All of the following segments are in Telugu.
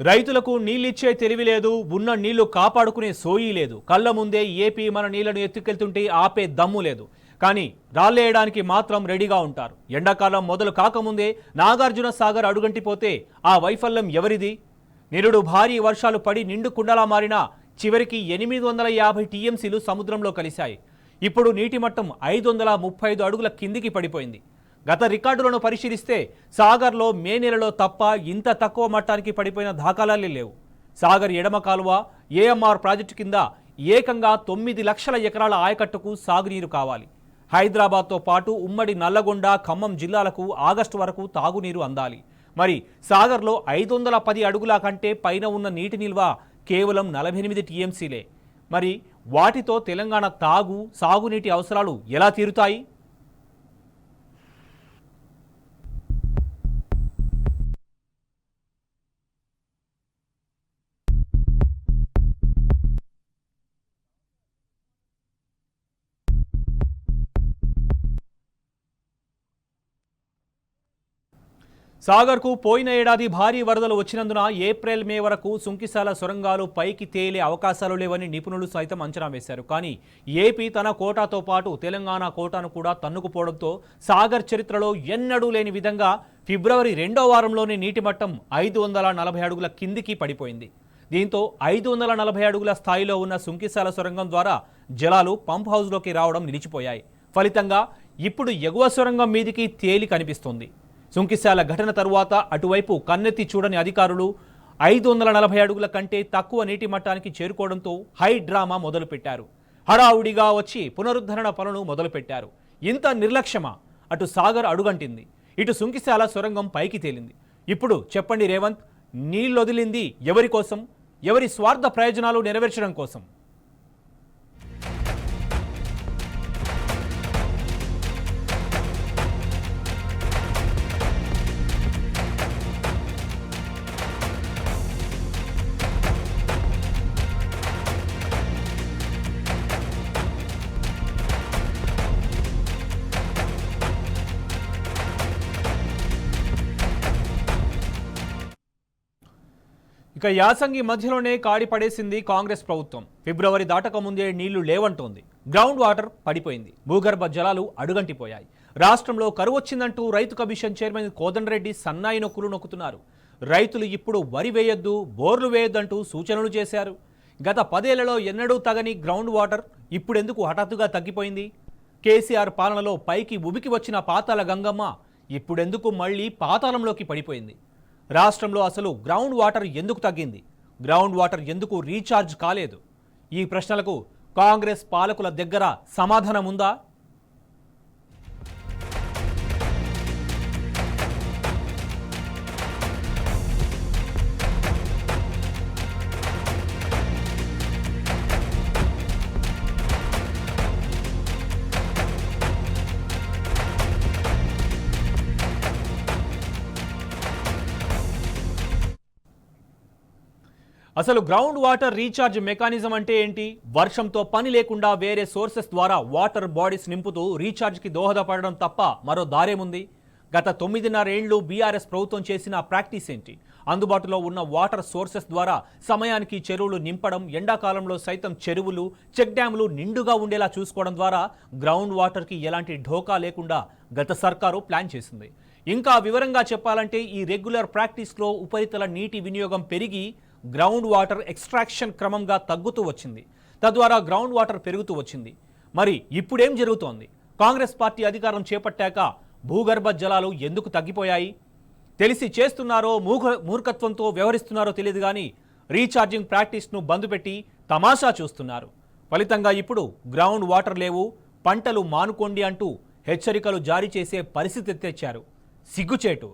రైతులకు నీళ్ళిచ్చే తెలివి లేదు, ఉన్న నీళ్లు కాపాడుకునే సోయి లేదు. కళ్ళ ముందే ఏపీ మన నీళ్లను ఎత్తుకెళ్తుంటే ఆపే దమ్ము లేదు. కానీ రాళ్లేయడానికి మాత్రం రెడీగా ఉంటారు. ఎండాకాలం మొదలు కాకముందే నాగార్జున సాగర్ అడుగంటిపోతే ఆ వైఫల్యం ఎవరిది? నిరుడు భారీ వర్షాలు పడి నిండు కుండలా మారినా చివరికి 850 టీఎంసీలు సముద్రంలో కలిశాయి. ఇప్పుడు నీటి మట్టం 535 అడుగుల కిందికి పడిపోయింది. గత రికార్డులను పరిశీలిస్తే సాగర్లో మే నెలలో తప్ప ఇంత తక్కువ మట్టానికి పడిపోయిన దాఖలాలే లేవు. సాగర్ ఎడమ కాలువ ఏఎంఆర్ ప్రాజెక్టు కింద ఏకంగా 9 లక్షల ఎకరాల ఆయకట్టుకు సాగునీరు కావాలి. హైదరాబాద్తో పాటు ఉమ్మడి నల్లగొండ, ఖమ్మం జిల్లాలకు ఆగస్టు వరకు తాగునీరు అందాలి. మరి సాగర్లో 510 అడుగుల కంటే పైన ఉన్న నీటి నిల్వ కేవలం 48 టీఎంసీలే. మరి వాటితో తెలంగాణ సాగునీటి అవసరాలు ఎలా తీరుతాయి? సాగర్కు పోయిన ఏడాది భారీ వరదలు వచ్చినందున ఏప్రిల్ మే వరకు సుంకిశాల సొరంగాలు పైకి తేలే అవకాశాలు లేవని నిపుణులు సైతం అంచనా వేశారు. కానీ ఏపీ తన కోటాతో పాటు తెలంగాణ కోటాను కూడా తన్నుకుపోవడంతో సాగర్ చరిత్రలో ఎన్నడూ లేని విధంగా ఫిబ్రవరి 2వ వారంలోనే నీటి మట్టం 540 అడుగుల కిందికి పడిపోయింది. దీంతో 540 అడుగుల స్థాయిలో ఉన్న సుంకిశాల సొరంగం ద్వారా జలాలు పంప్ హౌస్లోకి రావడం నిలిచిపోయాయి. ఫలితంగా ఇప్పుడు ఎగువ సొరంగం మీదికి తేలి కనిపిస్తుంది. సుంకిశాల ఘటన తరువాత అటువైపు కన్నెత్తి చూడని అధికారులు 540 అడుగుల కంటే తక్కువ నీటి మట్టానికి చేరుకోవడంతో హై డ్రామా మొదలుపెట్టారు. హడావుడిగా వచ్చి పునరుద్ధరణ పనులు మొదలుపెట్టారు. ఇంత నిర్లక్ష్యమా? అటు సాగర్ అడుగంటింది, ఇటు సుంకిశాల సొరంగం పైకి తేలింది. ఇప్పుడు చెప్పండి రేవంత్, నీళ్ళొదిలింది ఎవరి కోసం? ఎవరి స్వార్థ ప్రయోజనాలు నెరవేర్చడం కోసం? ఇక యాసంగి మధ్యలోనే కాడి పడేసింది కాంగ్రెస్ ప్రభుత్వం. ఫిబ్రవరి దాటక ముందే నీళ్లు లేవంటోంది. గ్రౌండ్ వాటర్ పడిపోయింది. భూగర్భ జలాలు అడుగంటిపోయాయి. రాష్ట్రంలో కరువు వచ్చిందంటూ రైతు కమిషన్ చైర్మన్ కోదండరెడ్డి సన్నాయి నొక్కులు నొక్కుతున్నారు. రైతులు ఇప్పుడు వరి వేయొద్దు, బోర్లు వేయొద్దంటూ సూచనలు చేశారు. గత 10 ఏళ్లలో ఎన్నడూ తగని గ్రౌండ్ వాటర్ ఇప్పుడెందుకు హఠాత్తుగా తగ్గిపోయింది? కేసీఆర్ పాలనలో పైకి ఉబికి వచ్చిన పాతాళ గంగమ్మ ఇప్పుడెందుకు మళ్లీ పాతాళంలోకి పడిపోయింది? రాష్ట్రంలో అసలు గ్రౌండ్ వాటర్ ఎందుకు తగ్గింది? గ్రౌండ్ వాటర్ ఎందుకు రీఛార్జ్ కాలేదు? ఈ ప్రశ్నలకు కాంగ్రెస్ పాలకుల దగ్గర సమాధానం ఉందా? అసలు గ్రౌండ్ వాటర్ రీఛార్జ్ మెకానిజం అంటే ఏంటి? వర్షంతో పని లేకుండా వేరే సోర్సెస్ ద్వారా వాటర్ బాడీస్ నింపుతూ రీఛార్జ్కి దోహదపడడం తప్ప మరో దారేముంది? గత 9.5 ఏళ్లు బీఆర్ఎస్ ప్రభుత్వం చేసిన ప్రాక్టీస్ ఏంటి? అందుబాటులో ఉన్న వాటర్ సోర్సెస్ ద్వారా సమయానికి చెరువులు నింపడం, ఎండాకాలంలో సైతం చెరువులు, చెక్ డ్యాములు నిండుగా ఉండేలా చూసుకోవడం ద్వారా గ్రౌండ్ వాటర్కి ఎలాంటి ఢోకా లేకుండా గత సర్కారు ప్లాన్ చేసింది. ఇంకా వివరంగా చెప్పాలంటే ఈ రెగ్యులర్ ప్రాక్టీస్లో ఉపరితల నీటి వినియోగం పెరిగి గ్రౌండ్ వాటర్ ఎక్స్ట్రాక్షన్ క్రమంగా తగ్గుతూ వచ్చింది. తద్వారా గ్రౌండ్ వాటర్ పెరుగుతూ వచ్చింది. మరి ఇప్పుడేం జరుగుతోంది? కాంగ్రెస్ పార్టీ అధికారం చేపట్టాక భూగర్భ జలాలు ఎందుకు తగ్గిపోయాయి? తెలిసి చేస్తున్నారో మూర్ఖత్వంతో వ్యవహరిస్తున్నారో తెలియదు కానీ రీఛార్జింగ్ ప్రాక్టీస్ను బందుపెట్టి తమాషా చూస్తున్నారు. ఫలితంగా ఇప్పుడు గ్రౌండ్ వాటర్ లేవు, పంటలు మానుకోండి అంటూ హెచ్చరికలు జారీ చేసే పరిస్థితి తెచ్చారు. సిగ్గుచేటు.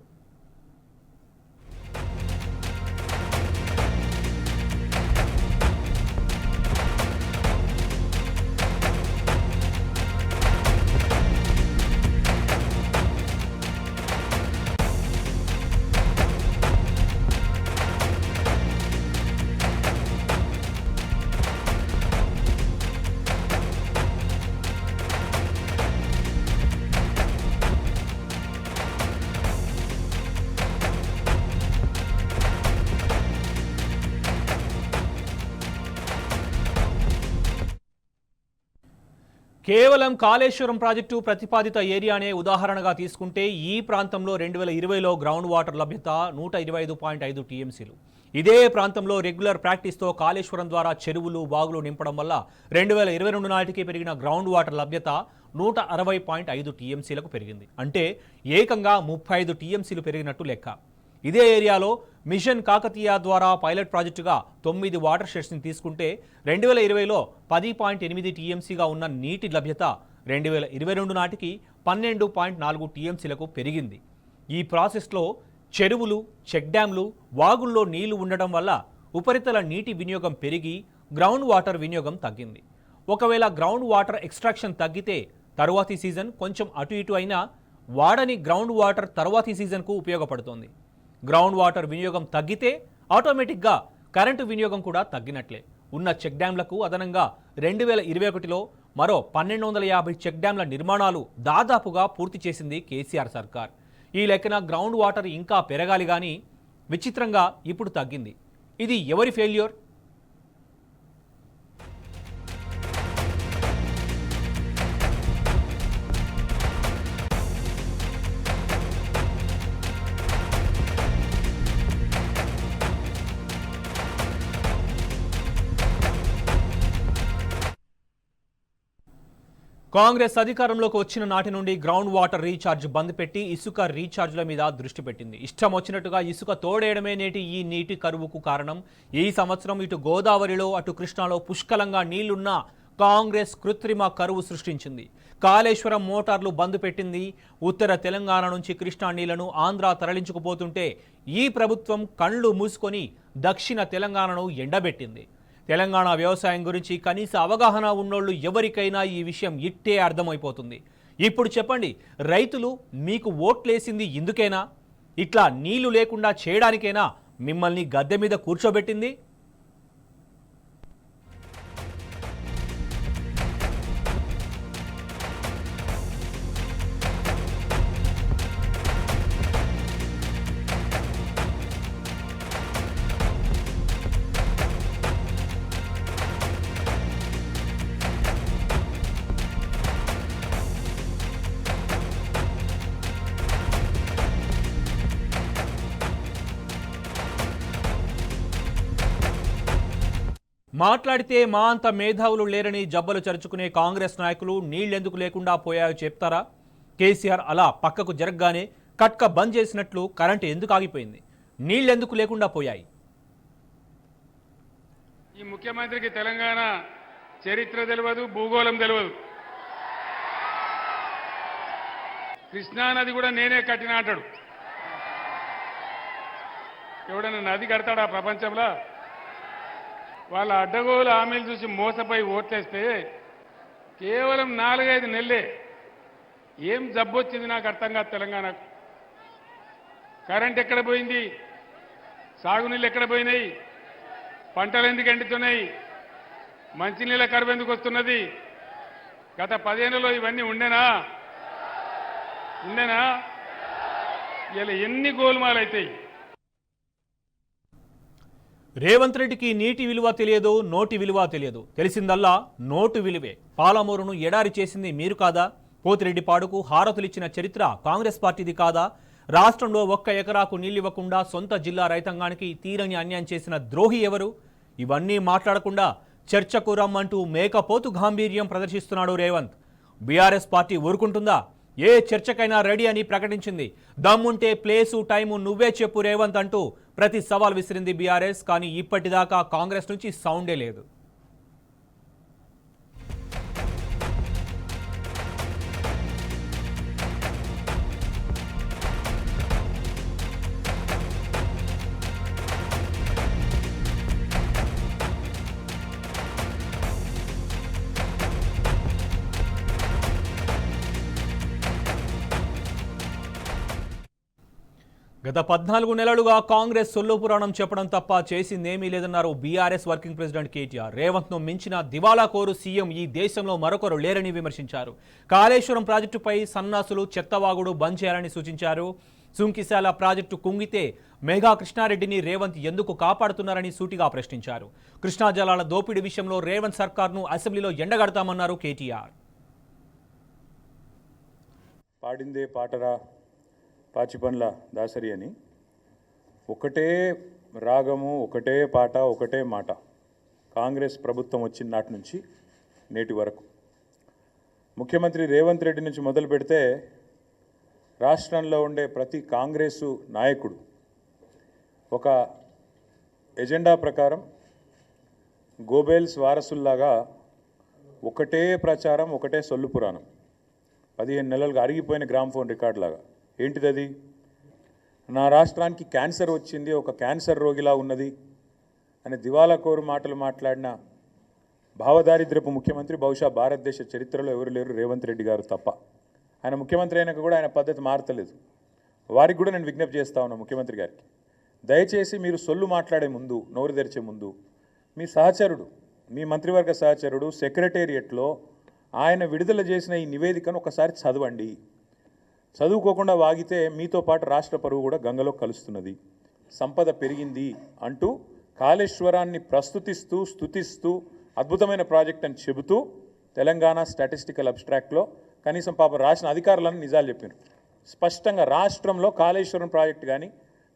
కేవలం కాళేశ్వరం ప్రాజెక్టు ప్రతిపాదిత ఏరియానే ఉదాహరణగా తీసుకుంటే ఈ ప్రాంతంలో 2020లో గ్రౌండ్ వాటర్ లభ్యత 125.5 టీఎంసీలు. ఇదే ప్రాంతంలో రెగ్యులర్ ప్రాక్టీస్తో కాళేశ్వరం ద్వారా చెరువులు వాగులు నింపడం వల్ల 2022 నాటికి పెరిగిన గ్రౌండ్ వాటర్ లభ్యత 160.5 టీఎంసీలకు పెరిగింది. అంటే ఏకంగా 35 టీఎంసీలు పెరిగినట్టు లెక్క. ఇదే ఏరియాలో మిషన్ కాకతీయ ద్వారా పైలట్ ప్రాజెక్టుగా 9 వాటర్ షెడ్స్ని తీసుకుంటే 2020లో 10.8 టీఎంసీగా ఉన్న నీటి లభ్యత 2022 నాటికి 12.4 టీఎంసీలకు పెరిగింది. ఈ ప్రాసెస్లో చెరువులు, చెక్ డ్యాంలు, వాగుల్లో నీళ్లు ఉండడం వల్ల ఉపరితల నీటి వినియోగం పెరిగి గ్రౌండ్ వాటర్ వినియోగం తగ్గింది. ఒకవేళ గ్రౌండ్ వాటర్ ఎక్స్ట్రాక్షన్ తగ్గితే తరువాతి సీజన్ కొంచెం అటు ఇటు అయినా వాడని గ్రౌండ్ వాటర్ తరువాతి సీజన్కు ఉపయోగపడుతుంది. గ్రౌండ్ వాటర్ వినియోగం తగ్గితే ఆటోమేటిక్గా కరెంటు వినియోగం కూడా తగ్గినట్లే. ఉన్న చెక్ డ్యాంలకు అదనంగా 2021లో మరో 1250 చెక్ డ్యాంల నిర్మాణాలు దాదాపుగా పూర్తి చేసింది కేసీఆర్ సర్కార్. ఈ లెక్కన గ్రౌండ్ వాటర్ ఇంకా పెరగాలి కానీ విచిత్రంగా ఇప్పుడు తగ్గింది. ఇది ఎవరి ఫెయిల్యూర్? కాంగ్రెస్ అధికారంలోకి వచ్చిన నాటి నుండి గ్రౌండ్ వాటర్ రీఛార్జ్ బంద్ పెట్టి ఇసుక రీఛార్జ్ల మీద దృష్టి పెట్టింది. ఇష్టం వచ్చినట్టుగా ఇసుక తోడేయడమే నేటి ఈ నీటి కరువుకు కారణం. ఈ సంవత్సరం ఇటు గోదావరిలో అటు కృష్ణాలో పుష్కలంగా నీళ్లున్నా కాంగ్రెస్ కృత్రిమ కరువు సృష్టించింది. కాళేశ్వరం మోటార్లు బంద్ పెట్టింది. ఉత్తర తెలంగాణ నుంచి కృష్ణా నీళ్లను ఆంధ్ర తరలించుకుపోతుంటే ఈ ప్రభుత్వం కళ్ళు మూసుకొని దక్షిణ తెలంగాణను ఎండబెట్టింది. తెలంగాణ వ్యవసాయం గురించి కనీస అవగాహన ఉన్నోళ్ళు ఎవరికైనా ఈ విషయం ఇట్టే అర్థమైపోతుంది. ఇప్పుడు చెప్పండి, రైతులు మీకు ఓట్లేసింది ఇందుకేనా? ఇట్లా నీళ్లు లేకుండా చేయడానికేనా మిమ్మల్ని గద్దె మీద కూర్చోబెట్టింది? మాట్లాడితే మా అంత మేధావులు లేరని జబ్బలు చరుచుకునే కాంగ్రెస్ నాయకులు నీళ్లెందుకు లేకుండా పోయాయో చెప్తారా? కేసీఆర్ అలా పక్కకు జరగగానే కట్క బంద్ చేసినట్లు కరెంటు ఎందుకు ఆగిపోయింది? నీళ్లెందుకు లేకుండా పోయాయి? ఈ ముఖ్యమంత్రికి తెలంగాణ చరిత్ర తెలియదు, భూగోళం తెలియదు. కృష్ణానది కూడా నేనే కట్టిన అంటాడు. ఎవడన్నా నది కడతాడా ప్రపంచంలో? వాళ్ళ అడ్డగోలు హామీలు చూసి మోసపోయి ఓట్లేస్తే కేవలం 4-5 నెలలే ఏం జబ్బు వచ్చింది నాకు అర్థం కాదు. తెలంగాణకు కరెంట్ ఎక్కడ పోయింది? సాగునీళ్ళు ఎక్కడ పోయినాయి? పంటలు ఎందుకు ఎండుతున్నాయి? మంచినీళ్ళ కరువు ఎందుకు వస్తున్నది? గత 10 ఏళ్లలో ఇవన్నీ ఉండేనా? ఇలా ఎన్ని గోల్మాలు అవుతాయి? రేవంత్ రెడ్డికి నీటి విలువ తెలియదు, నోటి విలువ తెలియదు. తెలిసిందల్లా నోటు విలువే. పాలమూరును ఎడారి చేసింది మీరు కాదా? పోతిరెడ్డిపాడుకు హారతులిచ్చిన చరిత్ర కాంగ్రెస్ పార్టీది కాదా? రాష్ట్రంలో 1 ఎకరాకు నీళ్లివ్వకుండా సొంత జిల్లా రైతాంగానికి తీరని అన్యాయం చేసిన ద్రోహి ఎవరు? ఇవన్నీ మాట్లాడకుండా చర్చకు రమ్మంటూ మేకపోతు గాంభీర్యం ప్రదర్శిస్తున్నాడు రేవంత్. బీఆర్ఎస్ పార్టీ ఊరుకుంటుందా? ఏ చర్చకైనా రెడీ అని ప్రకటించింది. దమ్ముంటే ప్లేసు టైము నువ్వే చెప్పు రేవంత్ అంటూ ప్రతి సవాల్ విసిరింది బీఆర్ఎస్. కానీ ఇప్పటిదాకా కాంగ్రెస్ నుంచి సౌండే లేదు. గత 14 నెలలుగా కాంగ్రెస్ సొల్లు పురాణం చెప్పడం తప్ప చేసిందేమీ లేదన్నారు బీఆర్ఎస్ వర్కింగ్ ప్రెసిడెంట్ కేటీఆర్. రేవంత్ను మించిన దివాలా కోరు సీఎం ఈ దేశంలో మరొకరు లేరని విమర్శించారు. కాళేశ్వరం ప్రాజెక్టుపై సన్నాసులు చెత్తవాగుడు బంద్ చేయాలని సూచించారు. సుంకిశాల ప్రాజెక్టు కుంగితే మేఘా కృష్ణారెడ్డిని రేవంత్ ఎందుకు కాపాడుతున్నారని సూటిగా ప్రశ్నించారు. కృష్ణా జలాల దోపిడీ విషయంలో రేవంత్ సర్కార్ను అసెంబ్లీలో ఎండగడతామన్నారు కేటీఆర్. పాడిందే పాటరా పాచిపండ్ల దాసరి అని ఒకటే రాగము, ఒకటే పాట, ఒకటే మాట కాంగ్రెస్ ప్రభుత్వం వచ్చిన నాటి నుంచి నేటి వరకు. ముఖ్యమంత్రి రేవంత్ రెడ్డి నుంచి మొదలు పెడితే రాష్ట్రంలో ఉండే ప్రతి కాంగ్రెసు నాయకుడు ఒక ఎజెండా ప్రకారం గోబెల్స్ వారసుల్లాగా ఒకటే ప్రచారం, ఒకటే సొల్లు పురాణం. 15 నెలలుగా అరిగిపోయిన గ్రామ్ఫోన్ రికార్డ్ లాగా. ఏంటిది అది? నా రాష్ట్రానికి క్యాన్సర్ వచ్చింది, ఒక క్యాన్సర్ రోగిలా ఉన్నది అని దివాలా కోరు మాటలు మాట్లాడిన భావదారిద్రపు ముఖ్యమంత్రి బహుశా భారతదేశ చరిత్రలో ఎవరు లేరు, రేవంత్ రెడ్డి గారు తప్ప. ఆయన ముఖ్యమంత్రి అయినాక కూడా ఆయన పద్ధతి మారతలేదు. వారికి కూడా నేను విజ్ఞప్తి చేస్తా ఉన్నా ముఖ్యమంత్రి గారికి, దయచేసి మీరు సొల్లు మాట్లాడే ముందు, నోరు తెరిచే ముందు మీ సహచరుడు, మీ మంత్రివర్గ సహచరుడు సెక్రటేరియట్లో ఆయన విడుదల చేసిన ఈ నివేదికను ఒకసారి చదవండి. చదువుకోకుండా వాగితే మీతో పాటు రాష్ట్ర పరువు కూడా గంగలో కలుస్తున్నది. సంపద పెరిగింది అంటూ కాళేశ్వరాన్ని ప్రస్తుతిస్తూ, స్తుతిస్తూ అద్భుతమైన ప్రాజెక్ట్ అని చెబుతూ తెలంగాణ స్టాటిస్టికల్ అబ్స్ట్రాక్ట్లో కనీసం పాప రాసిన అధికారులను నిజాలు చెప్పారు. స్పష్టంగా రాష్ట్రంలో కాళేశ్వరం ప్రాజెక్టు కానీ,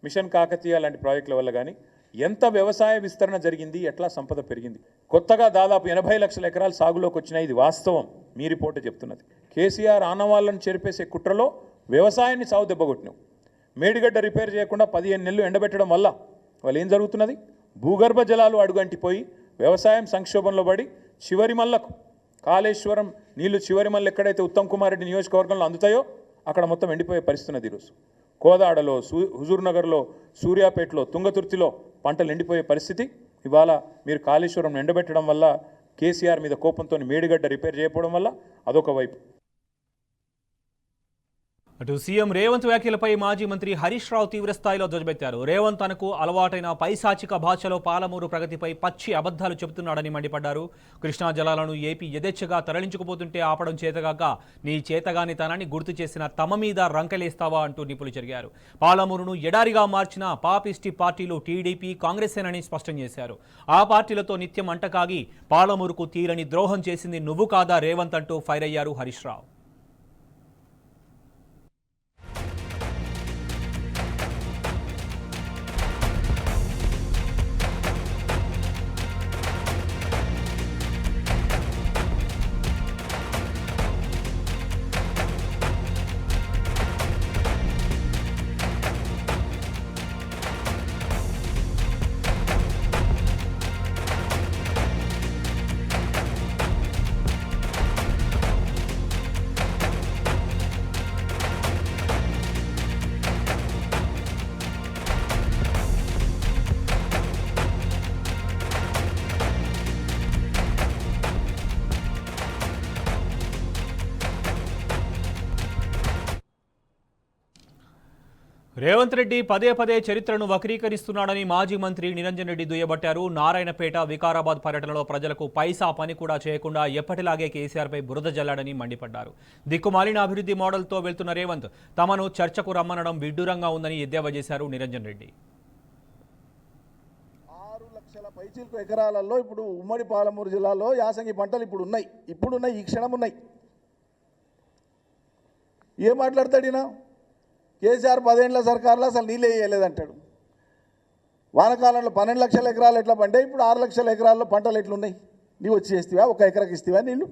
మిషన్ కాకతీయ లాంటి ప్రాజెక్టుల వల్ల కానీ ఎంత వ్యవసాయ విస్తరణ జరిగింది, ఎట్లా సంపద పెరిగింది. కొత్తగా దాదాపు 80 లక్షల ఎకరాలు సాగులోకి వచ్చినాయి. ఇది వాస్తవం, మీ రిపోర్టే చెప్తున్నది. కేసీఆర్ ఆనవాళ్లను చెరిపేసే కుట్రలో వ్యవసాయాన్ని సాగు దెబ్బకొట్టినాం. మేడిగడ్డ రిపేర్ చేయకుండా 15 నెలలు ఎండబెట్టడం వల్ల వాళ్ళు ఏం జరుగుతున్నది? భూగర్భ జలాలు అడుగంటిపోయి వ్యవసాయం సంక్షోభంలో పడి చివరి మల్లకు కాళేశ్వరం నీళ్లు చివరి మల్ల ఎక్కడైతే ఉత్తమ్ కుమార్ రెడ్డి నియోజకవర్గంలో అందుతాయో అక్కడ మొత్తం ఎండిపోయే పరిస్థితి ఉన్నది. ఈరోజు కోదాడలో, హుజూర్నగర్లో, సూర్యాపేటలో, తుంగతుర్తిలో పంటలు ఎండిపోయే పరిస్థితి. ఇవాళ మీరు కాళేశ్వరం ఎండబెట్టడం వల్ల, కేసీఆర్ మీద కోపంతో మేడిగడ్డ రిపేర్ చేయకపోవడం వల్ల అదొక వైపు. అటు సీఎం రేవంత్ వ్యాఖ్యలపై మాజీ మంత్రి హరీష్ రావు తీవ్రస్థాయిలో ధ్వజమెత్తారు. రేవంత్ తనకు అలవాటైన పైశాచిక భాషలో పాలమూరు ప్రగతిపై పచ్చి అబద్ధాలు చెబుతున్నాడని మండిపడ్డారు. కృష్ణా జలాలను ఏపీ యథేచ్ఛగా తరలించుకుపోతుంటే ఆపడం చేతగాక నీ చేతగానితనాన్ని గుర్తు చేసిన తమ మీద రంకెలేస్తావా అంటూ నిప్పులు చెరిగారు. పాలమూరును ఎడారిగా మార్చిన పాపిస్టి పార్టీలు టీడీపీ, కాంగ్రెసేనని స్పష్టం చేశారు. ఆ పార్టీలతో నిత్యం అంటకాగి పాలమూరుకు తీరని ద్రోహం చేసింది నువ్వు కాదా రేవంత్ అంటూ ఫైర్ అయ్యారు హరీష్ రావు. రేవంత్ రెడ్డి పదే పదే చరిత్రను వక్రీకరిస్తున్నాడని మాజీ మంత్రి నిరంజన్ రెడ్డి దుయ్యబట్టారు. నారాయణపేట, వికారాబాద్ పర్యటనలో ప్రజలకు పైసా పని కూడా చేయకుండా ఎప్పటిలాగే కేసీఆర్పై బురద జల్లాడని మండిపడ్డారు. దిక్కుమాలిన అభివృద్ధి మోడల్తో వెళ్తున్న రేవంత్ తమను చర్చకు రమ్మనడం విడ్డూరంగా ఉందని ఎద్దేవా చేశారు నిరంజన్ రెడ్డి. 6 లక్షల పైచిలకు ఎకరాలలో ఇప్పుడు ఉమ్మడి పాలమూరు జిల్లాలో యాసంగి పంటలు ఇప్పుడున్నాయి, ఈ క్షణం ఉన్నాయి. ఏం మాట్లాడతాడినా? కేసీఆర్ 10 ఏళ్ల సర్కారులో అసలు నీళ్ళే వేయలేదంటాడు. వానకాలంలో 12 లక్షల ఎకరాలు ఎట్లా పండే, ఇప్పుడు 6 లక్షల ఎకరాల్లో పంటలు ఎట్లున్నాయి? నీవు వచ్చి చేస్తావా? 1 ఎకరాకి ఇస్తావా నీళ్ళు?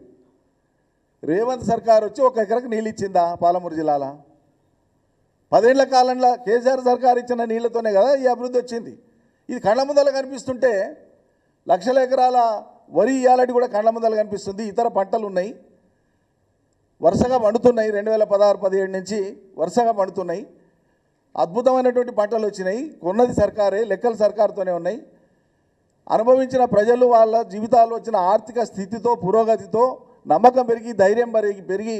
రేవంత్ సర్కార్ వచ్చి 1 ఎకరాకి నీళ్ళు ఇచ్చిందా పాలమూరు జిల్లాలో? 10 ఏళ్ల కాలంలో కేసీఆర్ సర్కార్ ఇచ్చిన నీళ్లతోనే కదా ఈ అభివృద్ధి వచ్చింది. ఇది కళ్ళ ముందల కనిపిస్తుంటే లక్షల ఎకరాల వరి ఇయ్యాలటి కూడా కళ్ళ ముందల కనిపిస్తుంది. ఇతర పంటలు ఉన్నాయి, వరుసగా పండుతున్నాయి. 2016-17 నుంచి వరుసగా పండుతున్నాయి. అద్భుతమైనటువంటి పంటలు వచ్చినాయి. కొన్నది సర్కారే, లెక్కలు సర్కారుతోనే ఉన్నాయి. అనుభవించిన ప్రజలు వాళ్ళ జీవితాల్లో వచ్చిన ఆర్థిక స్థితితో, పురోగతితో నమ్మకం పెరిగి, ధైర్యం పెరిగి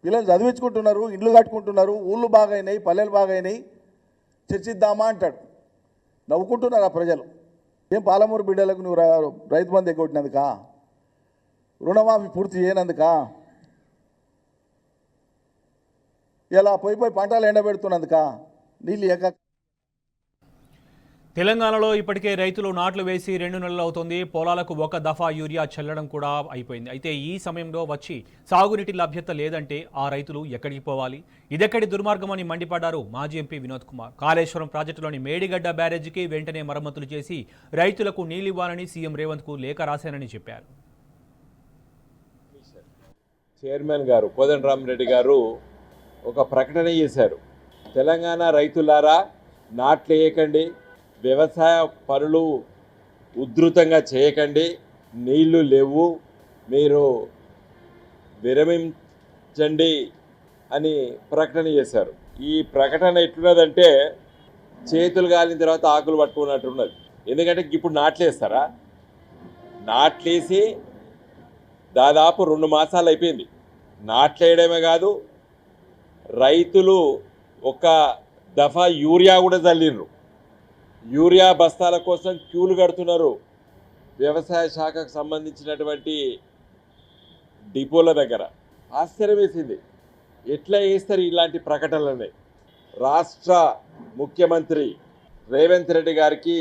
పిల్లలు చదివించుకుంటున్నారు, ఇండ్లు కట్టుకుంటున్నారు, ఊళ్ళు బాగైనాయి, పల్లెలు బాగైనాయి, చర్చిద్దామా అంటాడు. నవ్వుకుంటున్నారు ఆ ప్రజలు. ఏం పాలమూరు బిడ్డలకు నువ్వు రైతు బంధు ఎగ్గొట్టినందుకా? రుణమాఫీ పూర్తి చేయనందుకా? ఇలా పోయి పంటలు ఎండబెడుతున్నందుక? నీళ్ళు తెలంగాణలో ఇప్పటికే రైతులు నాట్లు వేసి 2 నెలలు అవుతోంది. పొలాలకు ఒక దఫా యూరియా చల్లడం కూడా అయిపోయింది. అయితే ఈ సమయంలో వచ్చి సాగునీటి లభ్యత లేదంటే ఆ రైతులు ఎక్కడికి పోవాలి? ఇదెక్కడి దుర్మార్గమని మండిపడ్డారు మాజీ ఎంపీ వినోద్ కుమార్. కాళేశ్వరం ప్రాజెక్టులోని మేడిగడ్డ బ్యారేజీకి వెంటనే మరమ్మతులు చేసి రైతులకు నీళ్లివ్వాలని సీఎం రేవంత్కు లేఖ రాశానని చెప్పారు. చైర్మన్ గారు కోదండరామిరెడ్డి గారు ఒక ప్రకటన చేశారు. తెలంగాణ రైతులారా, నాట్లు వేయకండి, వ్యవసాయ పనులు ఉధృతంగా చేయకండి, నీళ్లు లేవు, మీరు విరమించండి అని ప్రకటన చేశారు. ఈ ప్రకటన ఎట్లున్నదంటే చేతులు కాలిన తర్వాత ఆకులు పట్టుకున్నట్టున్నది. ఎందుకంటే ఇప్పుడు నాట్లేస్తారా? నాట్లేసి దాదాపు 2 మాసాలు అయిపోయింది. నాట్లేయడమే కాదు, రైతులు ఒక దఫా యూరియా కూడా చల్లిండ్రు. యూరియా బస్తాల కోసం క్యూలు కడుతున్నారు. వ్యవసాయ శాఖకు సంబంధించినటువంటి డిపోల దగ్గర ఆశ్చర్యం వేసింది. ఎట్లా వేస్తారు ఇలాంటి ప్రకటనలని? రాష్ట్ర ముఖ్యమంత్రి రేవంత్ రెడ్డి గారికి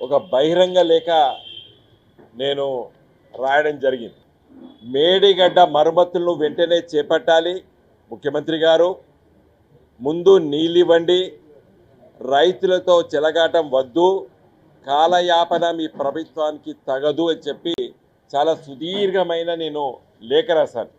ఒక బహిరంగ లేఖ నేను రాయడం జరిగింది. మేడిగడ్డ మరమ్మతులను వెంటనే చేపట్టాలి ముఖ్యమంత్రి గారు. ముందు నీళ్ళివ్వండి, రైతులతో చెలగాటం వద్దు, కాలయాపన మీ ప్రభుత్వానికి తగదు అని చెప్పి చాలా సుదీర్ఘమైన నేను లేఖ రాశాను.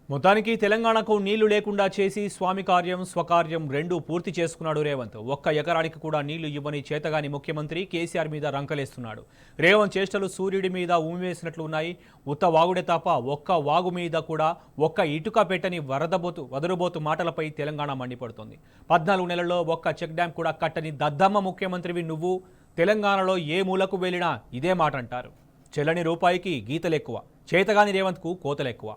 మొత్తానికి తెలంగాణకు నీళ్లు లేకుండా చేసి స్వామి కార్యం స్వకార్యం రెండూ పూర్తి చేసుకున్నాడు రేవంత్. ఒక్క ఎకరానికి కూడా నీళ్లు ఇవ్వని చేతగాని ముఖ్యమంత్రి కేసీఆర్ మీద రంకలేస్తున్నాడు. రేవంత్ చేష్టలు సూర్యుడి మీద ఉమ్మివేసినట్లు ఉన్నాయి. ఉత్త వాగుడే తప్ప ఒక్క వాగు మీద కూడా ఒక్క ఇటుక పెట్టని వదరుబోతు మాటలపై తెలంగాణ మండిపడుతోంది. 14 నెలల్లో ఒక్క చెక్ డ్యాం కూడా కట్టని దద్దమ్మ ముఖ్యమంత్రివి నువ్వు. తెలంగాణలో ఏ మూలకు వెళ్ళినా ఇదే మాట అంటారు. చెల్లని రూపాయికి గీతలెక్కువ, చేతగాని రేవంత్కు కోతలెక్కువ.